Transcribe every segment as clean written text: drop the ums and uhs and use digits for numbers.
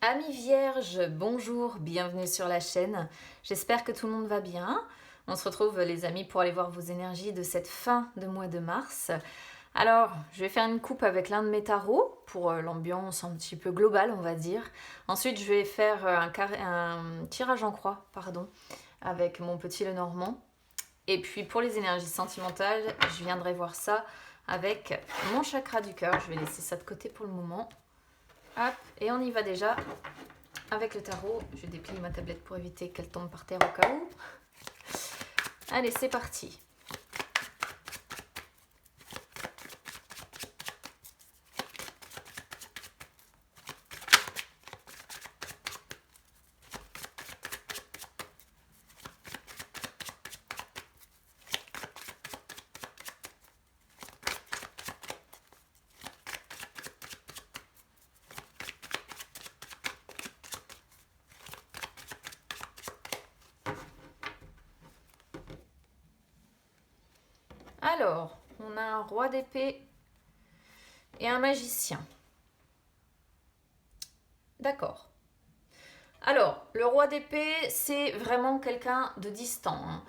Amis vierges, bonjour, bienvenue sur la chaîne. J'espère que tout le monde va bien. On se retrouve les amis pour aller voir vos énergies de cette fin de mois de mars. Alors, je vais faire une coupe avec l'un de mes tarots pour l'ambiance un petit peu globale, on va dire. Ensuite, je vais faire un tirage en croix, avec mon petit Lenormand. Et puis pour les énergies sentimentales, je viendrai voir ça avec mon chakra du cœur. Je vais laisser ça de côté pour le moment. Hop, et on y va déjà avec le tarot. Je déplie ma tablette pour éviter qu'elle tombe par terre au cas où. Allez, c'est parti. Alors, on a un roi d'épée et un magicien. D'accord. Alors, le roi d'épée, c'est vraiment quelqu'un de distant.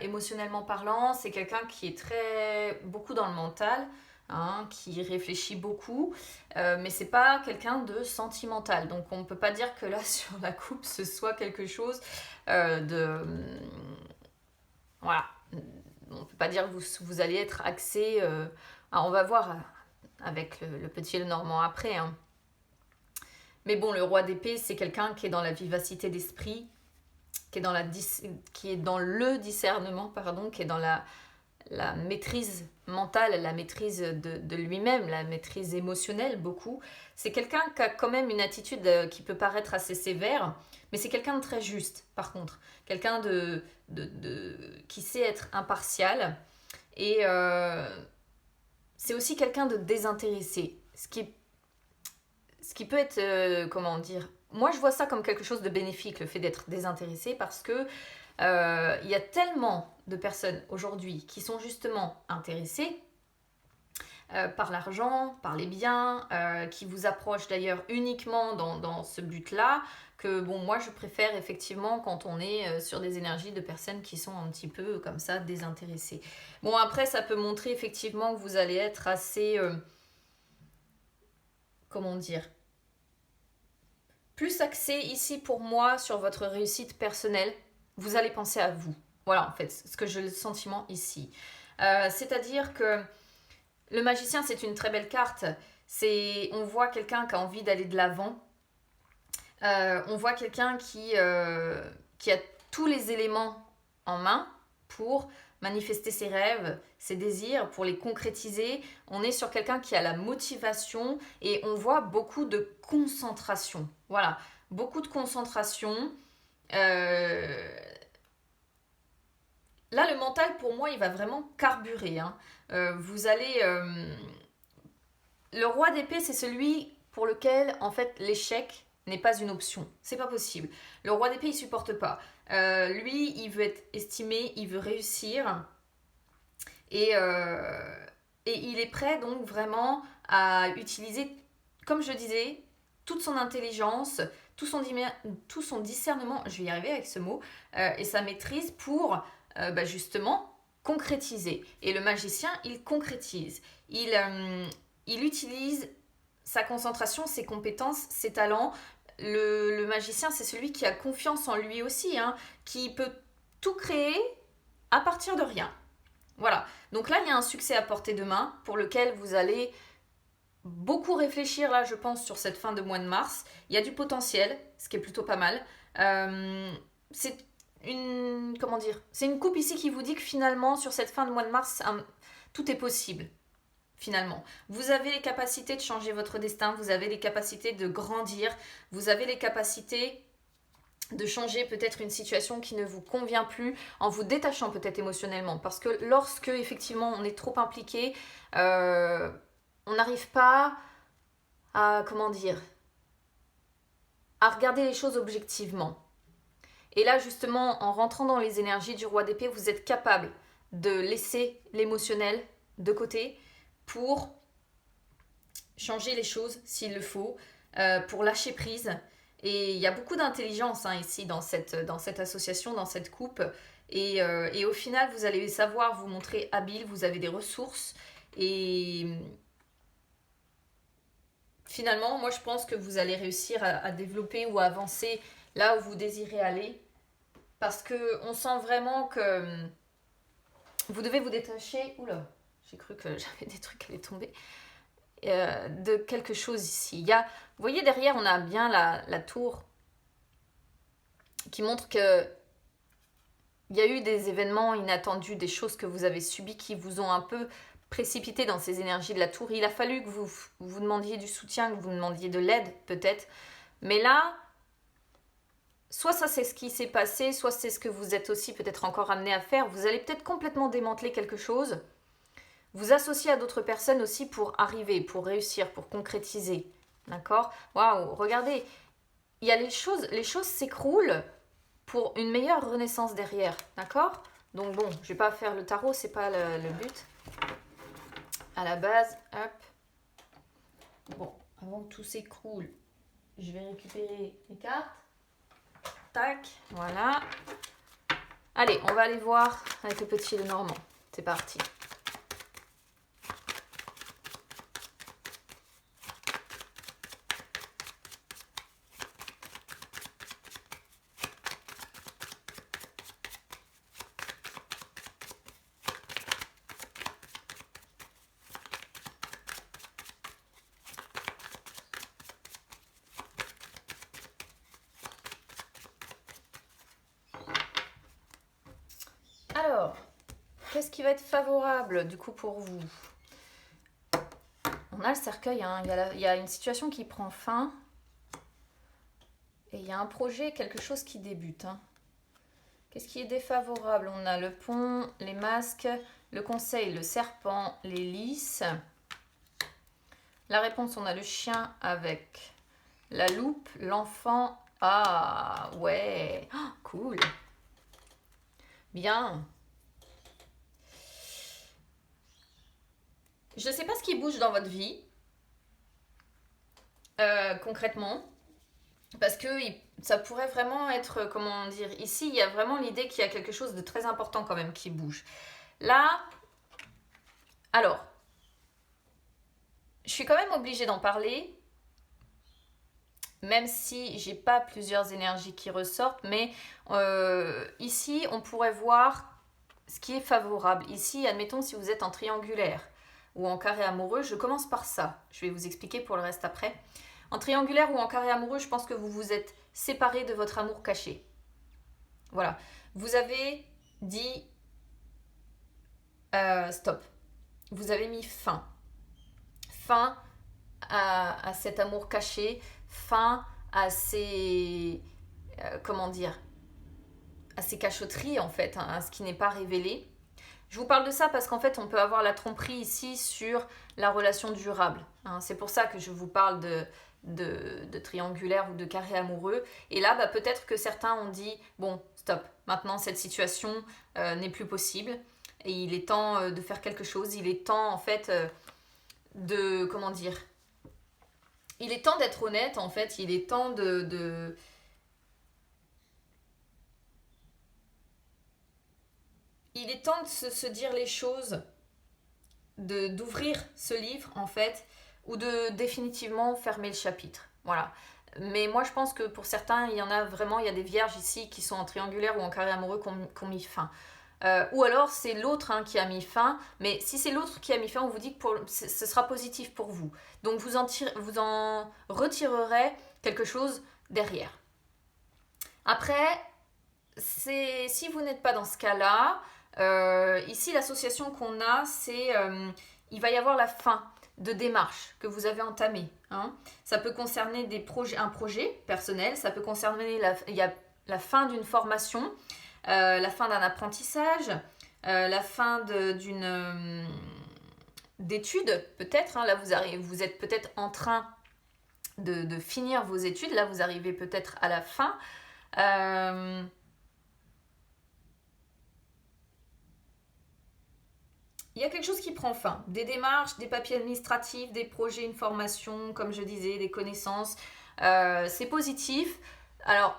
Émotionnellement parlant, c'est quelqu'un qui est beaucoup dans le mental, qui réfléchit beaucoup, mais c'est pas quelqu'un de sentimental. Donc, on ne peut pas dire que là, sur la coupe, ce soit quelque chose de... Voilà. On ne peut pas dire que vous allez être axé... on va voir avec le petit Lenormand après, Mais bon, le roi d'épée, c'est quelqu'un qui est dans la vivacité d'esprit, qui est dans le discernement, qui est dans la maîtrise mentale, la maîtrise de lui-même, la maîtrise émotionnelle beaucoup. C'est quelqu'un qui a quand même une attitude qui peut paraître assez sévère, mais c'est quelqu'un de très juste, par contre. Quelqu'un qui sait être impartial. Et c'est aussi quelqu'un de désintéressé, ce qui peut être, comment dire, moi je vois ça comme quelque chose de bénéfique, le fait d'être désintéressé, parce que il y a tellement de personnes aujourd'hui qui sont justement intéressées par l'argent, par les biens, qui vous approchent d'ailleurs uniquement dans ce but-là, que bon, moi je préfère effectivement quand on est sur des énergies de personnes qui sont un petit peu comme ça désintéressées. Bon, après ça peut montrer effectivement que vous allez être assez, comment dire, plus axé ici pour moi sur votre réussite personnelle. Vous allez penser à vous. Voilà en fait ce que j'ai le sentiment ici. C'est-à-dire que le magicien, c'est une très belle carte. On voit quelqu'un qui a envie d'aller de l'avant. On voit quelqu'un qui a tous les éléments en main pour manifester ses rêves, ses désirs, pour les concrétiser. On est sur quelqu'un qui a la motivation et on voit beaucoup de concentration. Voilà, beaucoup de concentration. Là, le mental, pour moi, il va vraiment carburer. Vous allez... Le roi d'épée, c'est celui pour lequel, en fait, l'échec n'est pas une option. C'est pas possible. Le roi d'épée, il supporte pas. Lui, il veut être estimé, il veut réussir. Et, et il est prêt, donc, vraiment à utiliser, comme je disais, toute son intelligence, tout son discernement, je vais y arriver avec ce mot, et sa maîtrise pour justement concrétiser. Et le magicien, il concrétise. Il utilise sa concentration, ses compétences, ses talents. Le magicien, c'est celui qui a confiance en lui aussi, qui peut tout créer à partir de rien. Voilà. Donc là, il y a un succès à portée de main pour lequel vous allez beaucoup réfléchir là, je pense, sur cette fin de mois de mars. Il y a du potentiel, ce qui est plutôt pas mal. C'est comment dire, c'est une coupe ici qui vous dit que finalement, sur cette fin de mois de mars, tout est possible. Finalement, vous avez les capacités de changer votre destin, vous avez les capacités de grandir, vous avez les capacités de changer peut-être une situation qui ne vous convient plus en vous détachant peut-être émotionnellement, parce que lorsque effectivement on est trop impliqué, on n'arrive pas à, comment dire, à regarder les choses objectivement. Et là justement, en rentrant dans les énergies du roi d'épée, vous êtes capable de laisser l'émotionnel de côté pour changer les choses s'il le faut, pour lâcher prise. Et il y a beaucoup d'intelligence hein, ici dans cette association, dans cette coupe. Et au final, vous allez savoir vous montrer habile, vous avez des ressources. Et finalement, moi je pense que vous allez réussir à développer ou à avancer là où vous désirez aller. Parce qu'on sent vraiment que vous devez vous détacher. Oula, j'ai cru que j'avais des trucs qui allaient tomber. De quelque chose ici. Vous voyez derrière, on a bien la tour qui montre que il y a eu des événements inattendus, des choses que vous avez subies qui vous ont un peu précipité dans ces énergies de la tour. Il a fallu que vous demandiez du soutien, que vous demandiez de l'aide peut-être. Mais là, soit ça c'est ce qui s'est passé, soit c'est ce que vous êtes aussi peut-être encore amené à faire. Vous allez peut-être complètement démanteler quelque chose. Vous associez à d'autres personnes aussi pour arriver, pour réussir, pour concrétiser. D'accord? Waouh, regardez, il y a les choses s'écroulent pour une meilleure renaissance derrière. D'accord? Donc bon, je vais pas faire le tarot, c'est pas le but. À la base, hop. Bon, avant que tout s'écroule, je vais récupérer les cartes. Tac, voilà. Allez, on va aller voir avec le petit Lenormand. C'est parti. Alors, qu'est-ce qui va être favorable du coup pour vous? On a le cercueil, hein. Il y a une situation qui prend fin. Et il y a un projet, quelque chose qui débute. Hein. Qu'est-ce qui est défavorable? On a le pont, les masques, le conseil, le serpent, les lys. La réponse, on a le chien avec la loupe, l'enfant. Ah, ouais. Oh, cool. Bien. Je ne sais pas ce qui bouge dans votre vie, concrètement, parce que ça pourrait vraiment être, comment dire, ici, il y a vraiment l'idée qu'il y a quelque chose de très important quand même qui bouge. Là, alors, je suis quand même obligée d'en parler, même si j'ai pas plusieurs énergies qui ressortent, mais ici, on pourrait voir ce qui est favorable. Ici, admettons, si vous êtes en triangulaire ou en carré amoureux, je commence par ça. Je vais vous expliquer pour le reste après. En triangulaire ou en carré amoureux, je pense que vous vous êtes séparés de votre amour caché. Voilà. Vous avez dit stop. Vous avez mis fin. Fin à cet amour caché. Fin à ces... comment dire, à ces cachotteries en fait, hein, à ce qui n'est pas révélé. Je vous parle de ça parce qu'en fait on peut avoir la tromperie ici sur la relation durable. Hein. C'est pour ça que je vous parle de triangulaire ou de carré amoureux. Et là, bah, peut-être que certains ont dit, bon, stop, maintenant cette situation n'est plus possible. Et il est temps de faire quelque chose. Il est temps en fait de, comment dire, il est temps d'être honnête en fait. Il est temps il est temps de se dire les choses, d'ouvrir ce livre en fait, ou de définitivement fermer le chapitre. Voilà. Mais moi je pense que pour certains, il y en a vraiment, il y a des vierges ici qui sont en triangulaire ou en carré amoureux qui ont mis fin. Ou alors c'est l'autre hein, qui a mis fin, mais si c'est l'autre qui a mis fin, on vous dit que ce sera positif pour vous. Donc vous en retirerez quelque chose derrière. Après, si vous n'êtes pas dans ce cas-là, ici l'association qu'on a, c'est il va y avoir la fin de démarches que vous avez entamées. Hein. Ça peut concerner un projet personnel, ça peut concerner la fin d'une formation, la fin d'un apprentissage, la fin d'une d'études peut-être. Hein. Là vous êtes peut-être en train de finir vos études, là vous arrivez peut-être à la fin. il y a quelque chose qui prend fin. Des démarches, des papiers administratifs, des projets, une formation, comme je disais, des connaissances. C'est positif. Alors,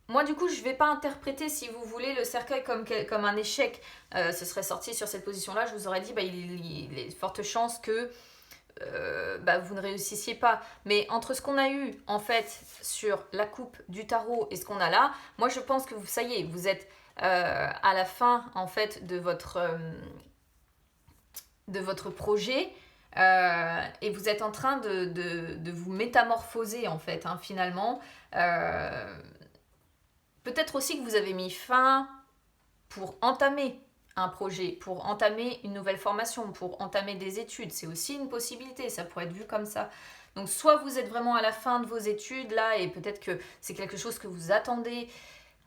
moi, du coup, je ne vais pas interpréter, si vous voulez, le cercueil comme un échec. Ce serait sorti sur cette position-là, je vous aurais dit, il est de fortes chances que vous ne réussissiez pas. Mais entre ce qu'on a eu, en fait, sur la coupe du tarot et ce qu'on a là, moi, je pense que ça y est, vous êtes à la fin, en fait, de votre projet. Et vous êtes en train de vous métamorphoser, en fait, hein, finalement. Peut-être aussi que vous avez mis fin pour entamer un projet, pour entamer une nouvelle formation, pour entamer des études. C'est aussi une possibilité, ça pourrait être vu comme ça. Donc soit vous êtes vraiment à la fin de vos études là et peut-être que c'est quelque chose que vous attendez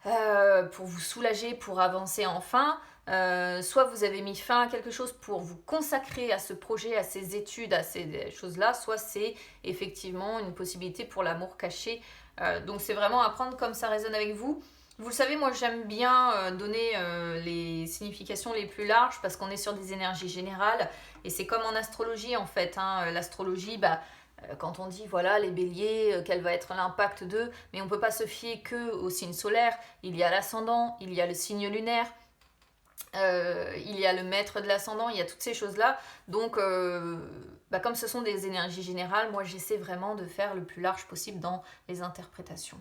pour vous soulager, pour avancer enfin. Soit vous avez mis fin à quelque chose pour vous consacrer à ce projet, à ces études, à ces choses-là, soit c'est effectivement une possibilité pour l'amour caché. Donc c'est vraiment à prendre comme ça résonne avec vous. Vous le savez, moi j'aime bien donner les significations les plus larges parce qu'on est sur des énergies générales et c'est comme en astrologie en fait. Hein. L'astrologie, quand on dit voilà les béliers, quel va être l'impact d'eux, mais on ne peut pas se fier que au signe solaire. Il y a l'ascendant, il y a le signe lunaire, il y a le maître de l'ascendant, il y a toutes ces choses-là. Donc, comme ce sont des énergies générales, moi j'essaie vraiment de faire le plus large possible dans les interprétations.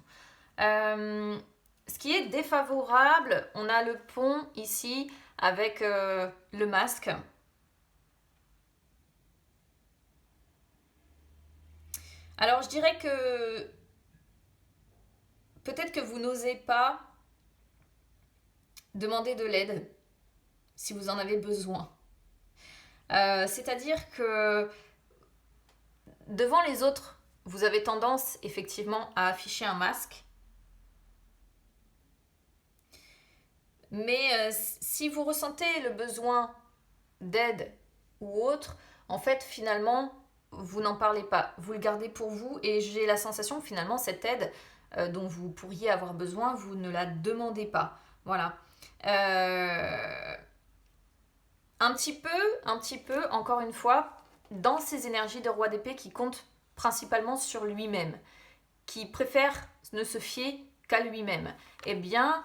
Ce qui est défavorable, on a le pont ici avec le masque. Alors je dirais que peut-être que vous n'osez pas demander de l'aide si vous en avez besoin. C'est-à-dire que devant les autres, vous avez tendance effectivement à afficher un masque. Mais si vous ressentez le besoin d'aide ou autre, en fait, finalement, vous n'en parlez pas. Vous le gardez pour vous et j'ai la sensation que finalement, cette aide dont vous pourriez avoir besoin, vous ne la demandez pas. Voilà. Un petit peu, encore une fois, dans ces énergies de roi d'épée qui comptent principalement sur lui-même, qui préfère ne se fier qu'à lui-même, eh bien,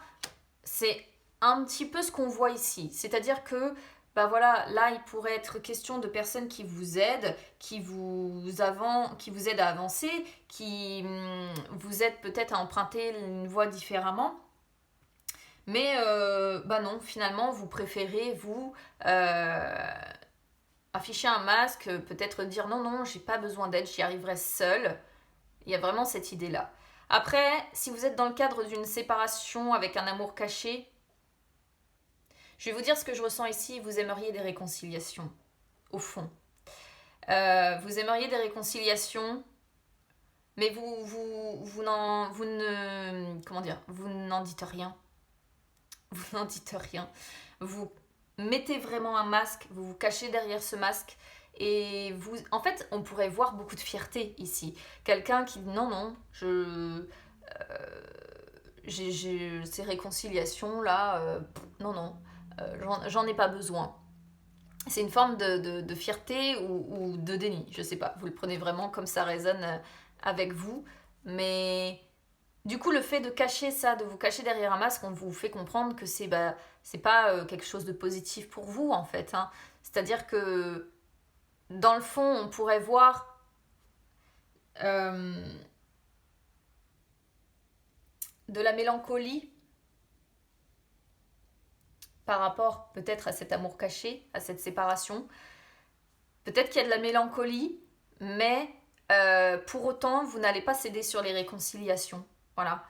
c'est un petit peu ce qu'on voit ici. C'est-à-dire que, là, il pourrait être question de personnes qui vous aident, qui vous aident à avancer, qui vous aident peut-être à emprunter une voie différemment. Mais non, finalement, vous préférez vous afficher un masque, peut-être dire non, j'ai pas besoin d'aide, j'y arriverai seule. Il y a vraiment cette idée-là. Après, si vous êtes dans le cadre d'une séparation avec un amour caché, je vais vous dire ce que je ressens ici. Vous aimeriez des réconciliations, au fond. Vous aimeriez des réconciliations, mais vous n'en dites rien. Vous n'en dites rien. Vous mettez vraiment un masque, vous vous cachez derrière ce masque. Et vous, en fait, on pourrait voir beaucoup de fierté ici. Quelqu'un qui dit non, ces réconciliations-là, non, j'en ai pas besoin. C'est une forme de fierté ou de déni, je sais pas. Vous le prenez vraiment comme ça résonne avec vous. Mais du coup, le fait de cacher ça, de vous cacher derrière un masque, on vous fait comprendre que c'est pas quelque chose de positif pour vous, en fait. Hein. C'est-à-dire que, dans le fond, on pourrait voir de la mélancolie par rapport peut-être à cet amour caché, à cette séparation. Peut-être qu'il y a de la mélancolie, mais pour autant, vous n'allez pas céder sur les réconciliations. Voilà.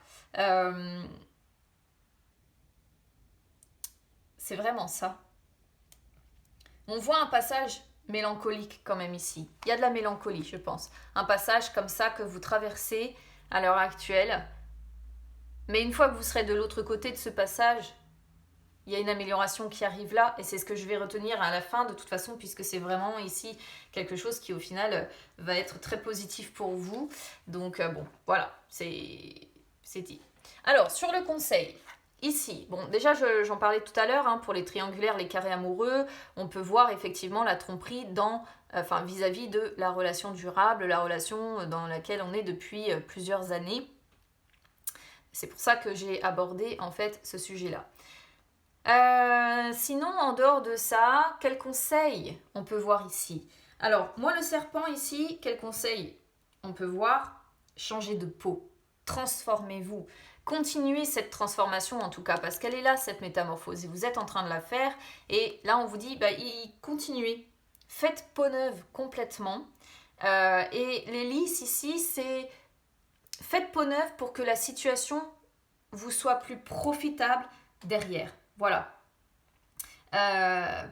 C'est vraiment ça. On voit un passage mélancolique quand même ici. Il y a de la mélancolie, je pense. Un passage comme ça que vous traversez à l'heure actuelle. Mais une fois que vous serez de l'autre côté de ce passage, il y a une amélioration qui arrive là. Et c'est ce que je vais retenir à la fin de toute façon, puisque c'est vraiment ici quelque chose qui au final va être très positif pour vous. Donc voilà, c'est dit. Alors, sur le conseil. Ici, bon, déjà j'en parlais tout à l'heure, hein, pour les triangulaires, les carrés amoureux, on peut voir effectivement la tromperie vis-à-vis de la relation durable, la relation dans laquelle on est depuis plusieurs années. C'est pour ça que j'ai abordé en fait ce sujet-là. Sinon, en dehors de ça, quel conseil on peut voir ici? Alors, moi le serpent ici, quel conseil on peut voir? Changer de peau, transformez-vous. Continuez cette transformation en tout cas, parce qu'elle est là, cette métamorphose, et vous êtes en train de la faire, et là on vous dit, continuez, faites peau neuve complètement, et l'hélice ici, c'est faites peau neuve pour que la situation vous soit plus profitable derrière, voilà,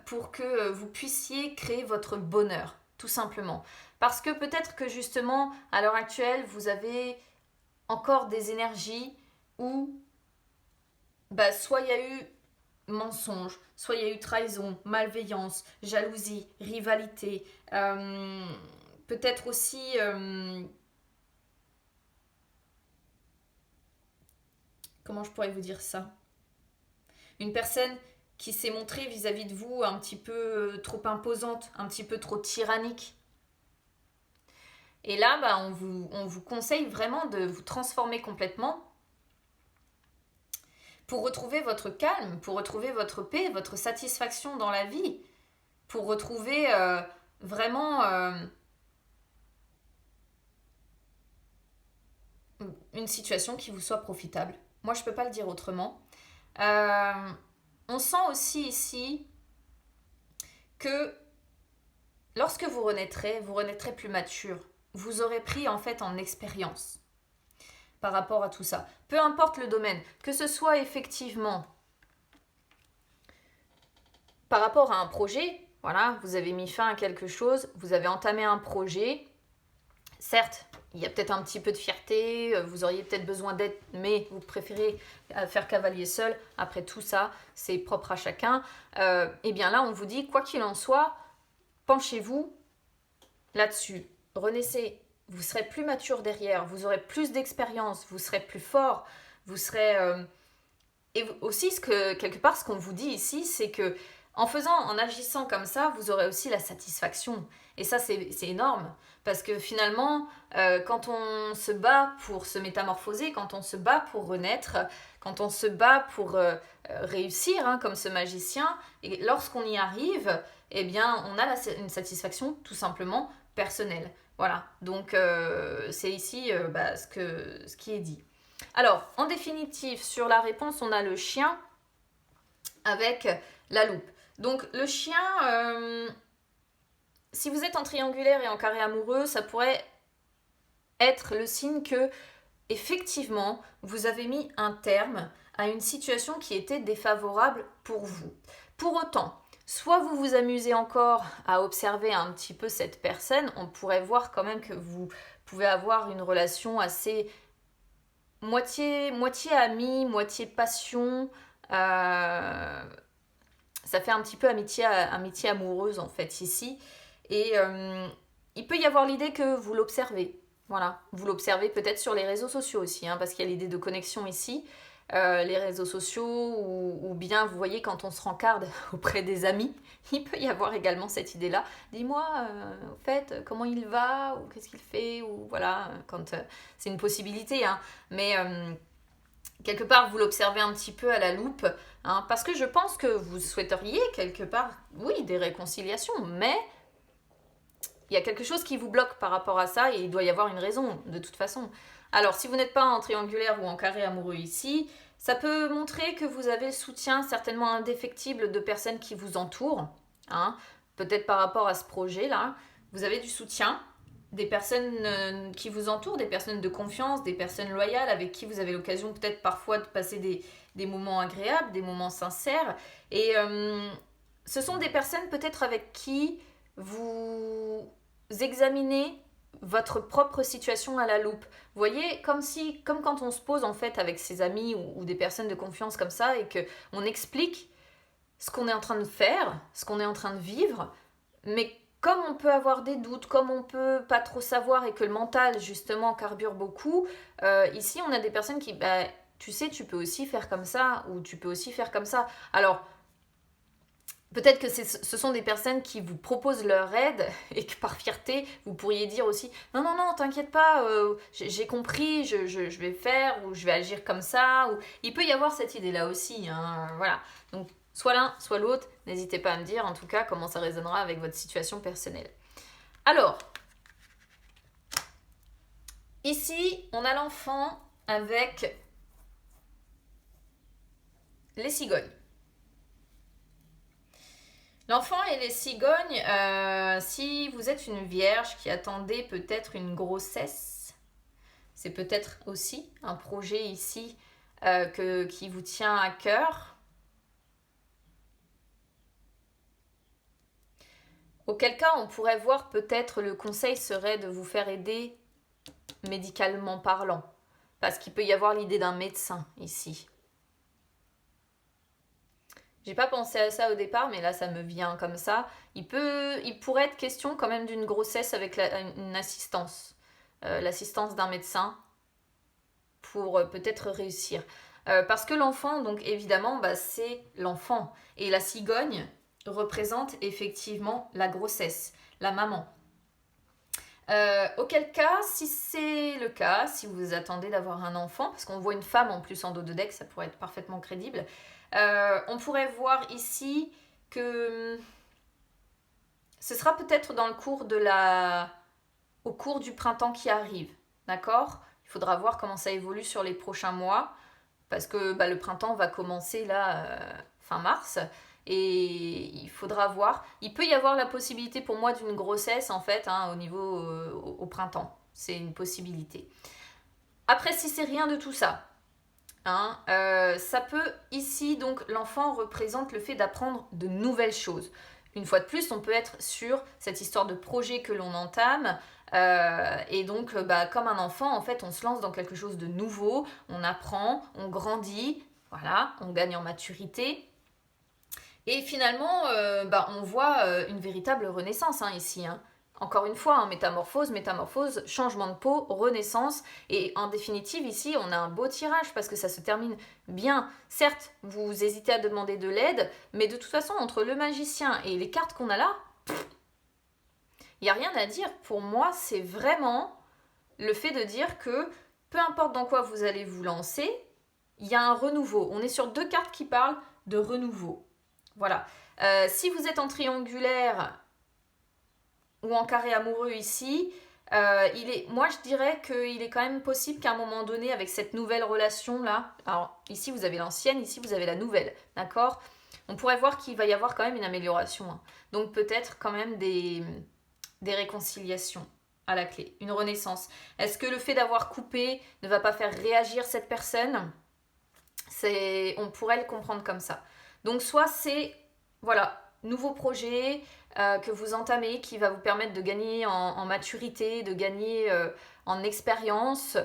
pour que vous puissiez créer votre bonheur, tout simplement, parce que peut-être que justement, à l'heure actuelle, vous avez encore des énergies où soit il y a eu mensonge, soit il y a eu trahison, malveillance, jalousie, rivalité, peut-être aussi comment je pourrais vous dire ça, une personne qui s'est montrée vis-à-vis de vous un petit peu trop imposante, un petit peu trop tyrannique. Et là, on vous conseille vraiment de vous transformer complètement pour retrouver votre calme, pour retrouver votre paix, votre satisfaction dans la vie, pour retrouver vraiment une situation qui vous soit profitable. Moi, je ne peux pas le dire autrement. On sent aussi ici que lorsque vous renaîtrez plus mature. Vous aurez pris en fait en expérience par rapport à tout ça. Peu importe le domaine, que ce soit effectivement par rapport à un projet, voilà, vous avez mis fin à quelque chose, vous avez entamé un projet, certes, il y a peut-être un petit peu de fierté, vous auriez peut-être besoin d'aide, mais vous préférez faire cavalier seul. Après tout ça, c'est propre à chacun. Et bien là, on vous dit, quoi qu'il en soit, penchez-vous là-dessus. Renaissez, vous serez plus mature derrière, vous aurez plus d'expérience, vous serez plus fort, vous serez... Et aussi, quelque part, ce qu'on vous dit ici, c'est que en agissant comme ça, vous aurez aussi la satisfaction. Et ça, c'est énorme. Parce que finalement, quand on se bat pour se métamorphoser, quand on se bat pour renaître, quand on se bat pour réussir, hein, comme ce magicien, et lorsqu'on y arrive, eh bien, on a une satisfaction tout simplement personnelle. Voilà, donc c'est ici ce qui est dit. Alors, en définitive, sur la réponse, on a le chien avec la loupe. Donc, le chien, si vous êtes en triangulaire et en carré amoureux, ça pourrait être le signe que, effectivement, vous avez mis un terme à une situation qui était défavorable pour vous. Pour autant, soit vous vous amusez encore à observer un petit peu cette personne, on pourrait voir quand même que vous pouvez avoir une relation assez moitié amie, moitié passion. Ça fait un petit peu amitié amoureuse en fait ici. Et il peut y avoir l'idée que vous l'observez. Voilà, vous l'observez peut-être sur les réseaux sociaux aussi, hein, parce qu'il y a l'idée de connexion ici. Les réseaux sociaux ou bien vous voyez quand on se rencarde auprès des amis, il peut y avoir également cette idée-là. Dis-moi, au fait, comment il va ou qu'est-ce qu'il fait ou voilà, quand c'est une possibilité, hein, mais quelque part vous l'observez un petit peu à la loupe, hein, parce que je pense que vous souhaiteriez quelque part, oui, des réconciliations, mais il y a quelque chose qui vous bloque par rapport à ça et il doit y avoir une raison de toute façon. Alors, si vous n'êtes pas en triangulaire ou en carré amoureux ici, ça peut montrer que vous avez le soutien certainement indéfectible de personnes qui vous entourent. Hein. Peut-être par rapport à ce projet-là, vous avez du soutien, des personnes qui vous entourent, des personnes de confiance, des personnes loyales avec qui vous avez l'occasion peut-être parfois de passer des moments agréables, des moments sincères. Et ce sont des personnes peut-être avec qui vous examinez votre propre situation à la loupe. Vous voyez, comme quand on se pose en fait avec ses amis ou des personnes de confiance comme ça et qu'on explique ce qu'on est en train de faire, ce qu'on est en train de vivre, mais comme on peut avoir des doutes, comme on peut pas trop savoir et que le mental justement carbure beaucoup, ici on a des personnes qui tu sais, tu peux aussi faire comme ça, ou tu peux aussi faire comme ça. Alors, peut-être que ce sont des personnes qui vous proposent leur aide et que par fierté, vous pourriez dire aussi non, non, non, t'inquiète pas, j'ai compris, je vais faire ou je vais agir comme ça. Ou... Il peut y avoir cette idée-là aussi. Hein, voilà. Donc, soit l'un, soit l'autre. N'hésitez pas à me dire en tout cas comment ça résonnera avec votre situation personnelle. Alors, ici, on a l'enfant avec les cigognes. L'enfant et les cigognes, si vous êtes une vierge qui attendait peut-être une grossesse, c'est peut-être aussi un projet ici qui vous tient à cœur. Auquel cas, on pourrait voir peut-être le conseil serait de vous faire aider médicalement parlant. Parce qu'il peut y avoir l'idée d'un médecin ici. J'ai pas pensé à ça au départ, mais là ça me vient comme ça. Il pourrait être question quand même d'une grossesse avec une assistance. L'assistance d'un médecin pour peut-être réussir. Parce que l'enfant, donc évidemment, c'est l'enfant. Et la cigogne représente effectivement la grossesse, la maman. Auquel cas, si c'est le cas, si vous attendez d'avoir un enfant, parce qu'on voit une femme en plus en dos de deck, ça pourrait être parfaitement crédible, on pourrait voir ici que ce sera peut-être dans le cours au cours du printemps qui arrive, d'accord? Il faudra voir comment ça évolue sur les prochains mois, parce que le printemps va commencer là, fin mars, et il faudra voir. Il peut y avoir la possibilité pour moi d'une grossesse en fait au niveau au printemps. C'est une possibilité. Après, si c'est rien de tout ça, ça peut ici donc l'enfant représente le fait d'apprendre de nouvelles choses. Une fois de plus, on peut être sur cette histoire de projet que l'on entame. Et donc, comme un enfant, en fait, on se lance dans quelque chose de nouveau, on apprend, on grandit, voilà, on gagne en maturité. Et finalement, on voit une véritable renaissance ici. Encore une fois, métamorphose, changement de peau, renaissance. Et en définitive, ici, on a un beau tirage parce que ça se termine bien. Certes, vous hésitez à demander de l'aide, mais de toute façon, entre le magicien et les cartes qu'on a là, il n'y a rien à dire. Pour moi, c'est vraiment le fait de dire que peu importe dans quoi vous allez vous lancer, il y a un renouveau. On est sur 2 cartes qui parlent de renouveau. Voilà. Si vous êtes en triangulaire ou en carré amoureux ici, moi je dirais qu'il est quand même possible qu'à un moment donné, avec cette nouvelle relation là, alors ici vous avez l'ancienne, ici vous avez la nouvelle, d'accord? On pourrait voir qu'il va y avoir quand même une amélioration. Donc peut-être quand même des réconciliations à la clé, une renaissance. Est-ce que le fait d'avoir coupé ne va pas faire réagir cette personne? On pourrait le comprendre comme ça. Donc soit c'est, voilà, nouveau projet que vous entamez qui va vous permettre de gagner en maturité, de gagner en expérience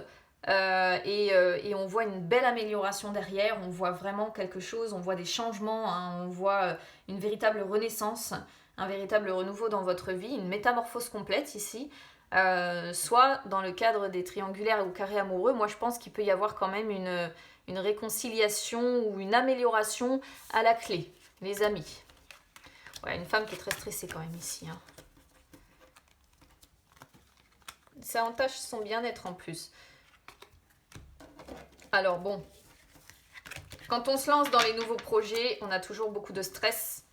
et on voit une belle amélioration derrière, on voit vraiment quelque chose, on voit des changements, on voit une véritable renaissance, un véritable renouveau dans votre vie, une métamorphose complète ici. Soit dans le cadre des triangulaires ou carrés amoureux, moi je pense qu'il peut y avoir quand même une réconciliation ou une amélioration à la clé, les amis. Ouais, une femme qui est très stressée quand même ici. Ça entache son bien-être en plus. Alors bon, quand on se lance dans les nouveaux projets, on a toujours beaucoup de stress.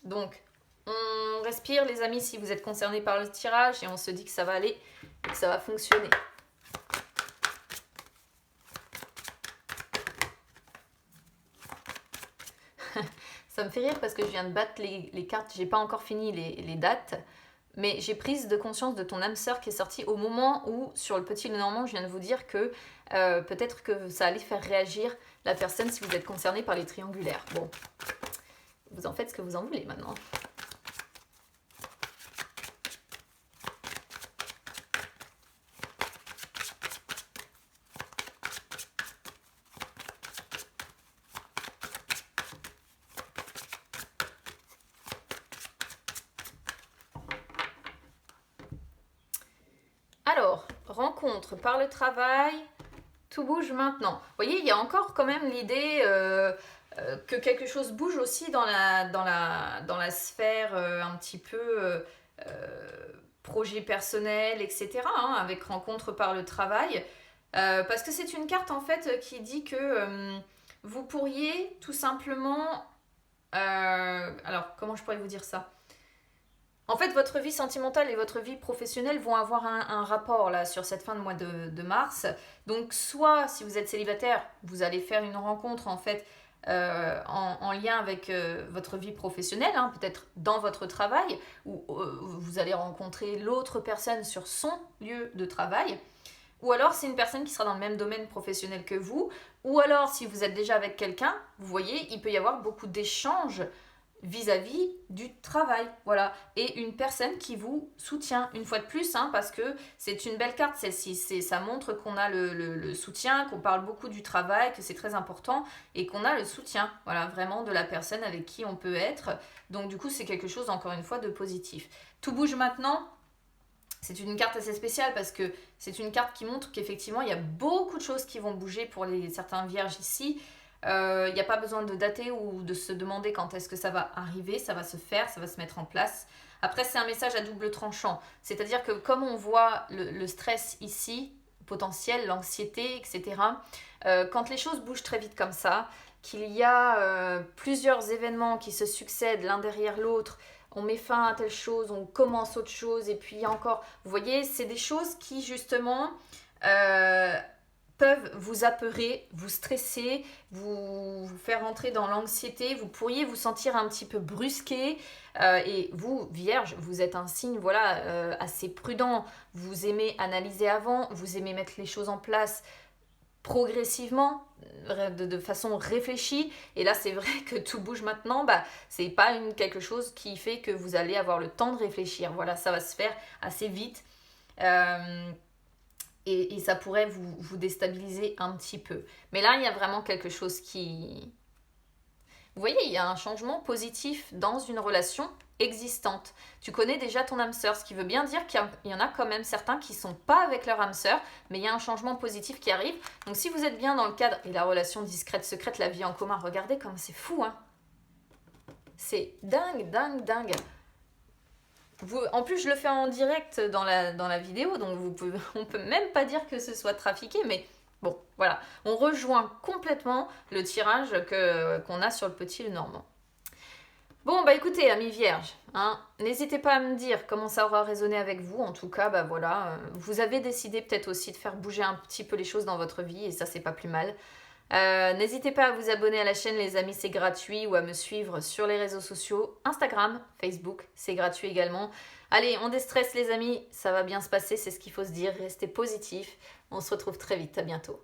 Donc, on respire les amis si vous êtes concernés par le tirage et on se dit que ça va aller et que ça va fonctionner. Ça me fait rire parce que je viens de battre les cartes, j'ai pas encore fini les dates, mais j'ai prise de conscience de ton âme sœur qui est sortie au moment où, sur le petit Lenormand, je viens de vous dire que peut-être que ça allait faire réagir la personne si vous êtes concerné par les triangulaires. Bon, vous en faites ce que vous en voulez maintenant. Alors, rencontre par le travail, tout bouge maintenant. Vous voyez, il y a encore quand même l'idée que quelque chose bouge aussi dans la sphère un petit peu projet personnel, etc., hein, avec rencontre par le travail. Parce que c'est une carte en fait qui dit que vous pourriez tout simplement... alors, comment je pourrais vous dire ça? En fait, votre vie sentimentale et votre vie professionnelle vont avoir un rapport là sur cette fin de mois de mars. Donc, soit si vous êtes célibataire, vous allez faire une rencontre en fait en lien avec votre vie professionnelle, hein, peut-être dans votre travail, ou vous allez rencontrer l'autre personne sur son lieu de travail. Ou alors c'est une personne qui sera dans le même domaine professionnel que vous. Ou alors si vous êtes déjà avec quelqu'un, vous voyez, il peut y avoir beaucoup d'échanges vis-à-vis du travail, voilà, et une personne qui vous soutient une fois de plus, hein, parce que c'est une belle carte celle-ci, ça montre qu'on a le soutien, qu'on parle beaucoup du travail, que c'est très important et qu'on a le soutien, voilà, vraiment de la personne avec qui on peut être. Donc du coup c'est quelque chose encore une fois de positif. Tout bouge maintenant. C'est une carte assez spéciale parce que c'est une carte qui montre qu'effectivement il y a beaucoup de choses qui vont bouger pour certains vierges ici. Il n'y a pas besoin de dater ou de se demander quand est-ce que ça va arriver, ça va se faire, ça va se mettre en place. Après, c'est un message à double tranchant. C'est-à-dire que comme on voit le stress ici, potentiel, l'anxiété, etc., quand les choses bougent très vite comme ça, qu'il y a plusieurs événements qui se succèdent l'un derrière l'autre, on met fin à telle chose, on commence autre chose, et puis encore, vous voyez, c'est des choses qui justement peuvent vous apeurer, vous stresser, vous faire rentrer dans l'anxiété, vous pourriez vous sentir un petit peu brusqué, et vous, Vierge, vous êtes un signe voilà, assez prudent, vous aimez analyser avant, vous aimez mettre les choses en place progressivement, de façon réfléchie, et là c'est vrai que tout bouge maintenant, c'est pas quelque chose qui fait que vous allez avoir le temps de réfléchir, voilà, ça va se faire assez vite, et ça pourrait vous déstabiliser un petit peu. Mais là, il y a vraiment quelque chose qui... Vous voyez, il y a un changement positif dans une relation existante. Tu connais déjà ton âme sœur, ce qui veut bien dire qu'il y en a quand même certains qui ne sont pas avec leur âme sœur, mais il y a un changement positif qui arrive. Donc si vous êtes bien dans le cadre, et la relation discrète, secrète, la vie en commun, regardez comme c'est fou, hein. C'est dingue, dingue, dingue. En plus, je le fais en direct dans la vidéo, donc on peut même pas dire que ce soit trafiqué, mais bon, voilà. On rejoint complètement le tirage qu'on a sur le petit Lenormand. Bon, écoutez, amis vierges, hein, n'hésitez pas à me dire comment ça aura résonné avec vous. En tout cas, voilà, vous avez décidé peut-être aussi de faire bouger un petit peu les choses dans votre vie, et ça, c'est pas plus mal. N'hésitez pas à vous abonner à la chaîne les amis, c'est gratuit, ou à me suivre sur les réseaux sociaux, Instagram, Facebook, c'est gratuit également. Allez, on déstresse les amis, ça va bien se passer, c'est ce qu'il faut se dire, restez positif. On se retrouve très vite, à bientôt.